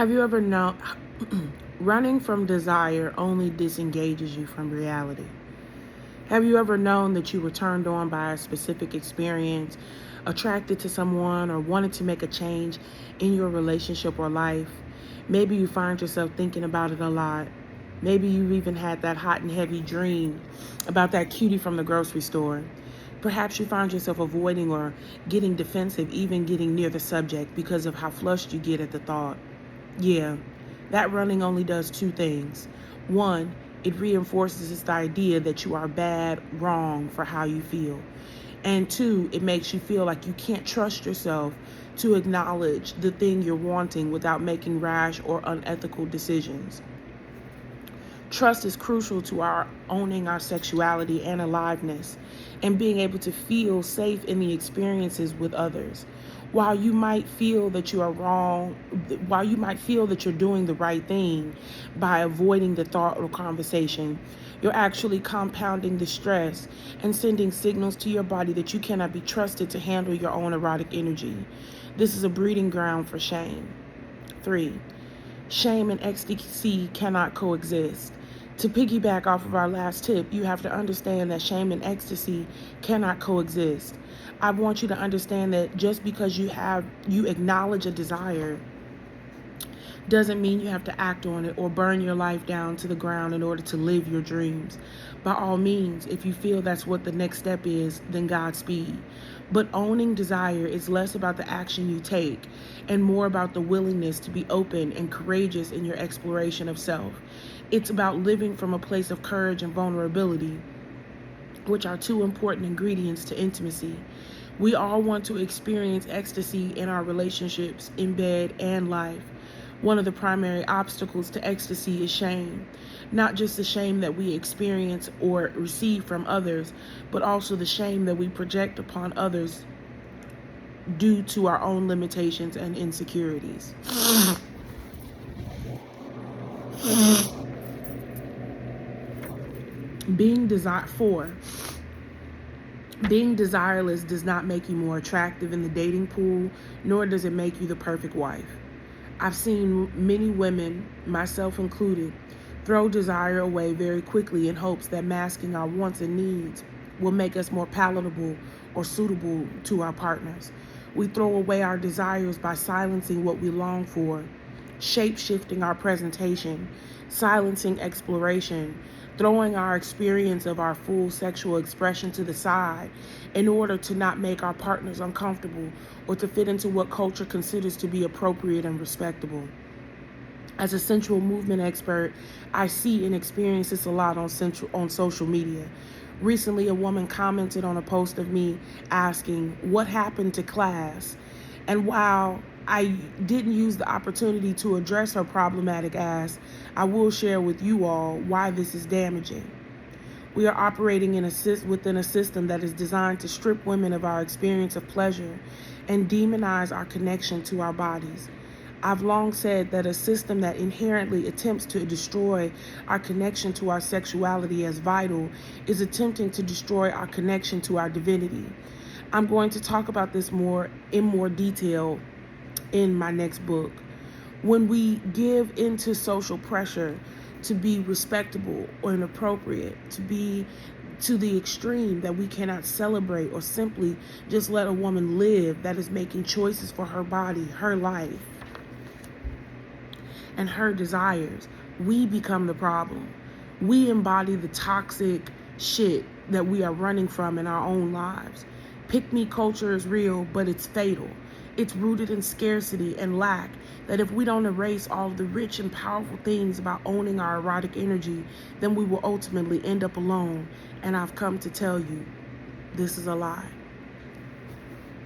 Have you ever known running from desire only disengages you from reality? Have you ever known that you were turned on by a specific experience, attracted to someone, or wanted to make a change in your relationship or life? Maybe you find yourself thinking about it a lot. Maybe you even had that hot and heavy dream about that cutie from the grocery store. Perhaps you find yourself avoiding or getting defensive, even getting near the subject because of how flushed you get at the thought. Yeah, that running only does two things. One, it reinforces this idea that you are bad, wrong for how you feel. And two, it makes you feel like you can't trust yourself to acknowledge the thing you're wanting without making rash or unethical decisions. Trust is crucial to our owning our sexuality and aliveness and being able to feel safe in the experiences with others. While you might feel that you are wrong, while you might feel that you're doing the right thing by avoiding the thought or conversation, you're actually compounding the stress and sending signals to your body that you cannot be trusted to handle your own erotic energy. This is a breeding ground for shame. 3. Shame and ecstasy cannot coexist. To piggyback off of our last tip, you have to understand that shame and ecstasy cannot coexist. I want you to understand that just because you acknowledge a desire doesn't mean you have to act on it or burn your life down to the ground in order to live your dreams. By all means, if you feel that's what the next step is, then Godspeed. But owning desire is less about the action you take and more about the willingness to be open and courageous in your exploration of self. It's about living from a place of courage and vulnerability, which are two important ingredients to intimacy. We all want to experience ecstasy in our relationships, in bed, and life. One of the primary obstacles to ecstasy is shame. Not just the shame that we experience or receive from others, but also the shame that we project upon others due to our own limitations and insecurities. Being desireless does not make you more attractive in the dating pool, nor does it make you the perfect wife. I've seen many women, myself included, throw desire away very quickly in hopes that masking our wants and needs will make us more palatable or suitable to our partners. We throw away our desires by silencing what we long for, shape-shifting our presentation, silencing exploration, throwing our experience of our full sexual expression to the side in order to not make our partners uncomfortable or to fit into what culture considers to be appropriate and respectable. As a sensual movement expert, I see and experience this a lot on social media. Recently, a woman commented on a post of me asking, "What happened to class?" And while I didn't use the opportunity to address her problematic ass, I will share with you all why this is damaging. We are operating within a system that is designed to strip women of our experience of pleasure and demonize our connection to our bodies. I've long said that a system that inherently attempts to destroy our connection to our sexuality as vital is attempting to destroy our connection to our divinity. I'm going to talk about this in more detail in my next book. When we give into social pressure to be respectable or inappropriate, to be to the extreme that we cannot celebrate or simply just let a woman live that is making choices for her body, her life, and her desires, we become the problem. We embody the toxic shit that we are running from in our own lives. Pick-me culture is real, but it's fatal. It's rooted in scarcity and lack that if we don't erase all of the rich and powerful things about owning our erotic energy, then we will ultimately end up alone. And I've come to tell you, this is a lie.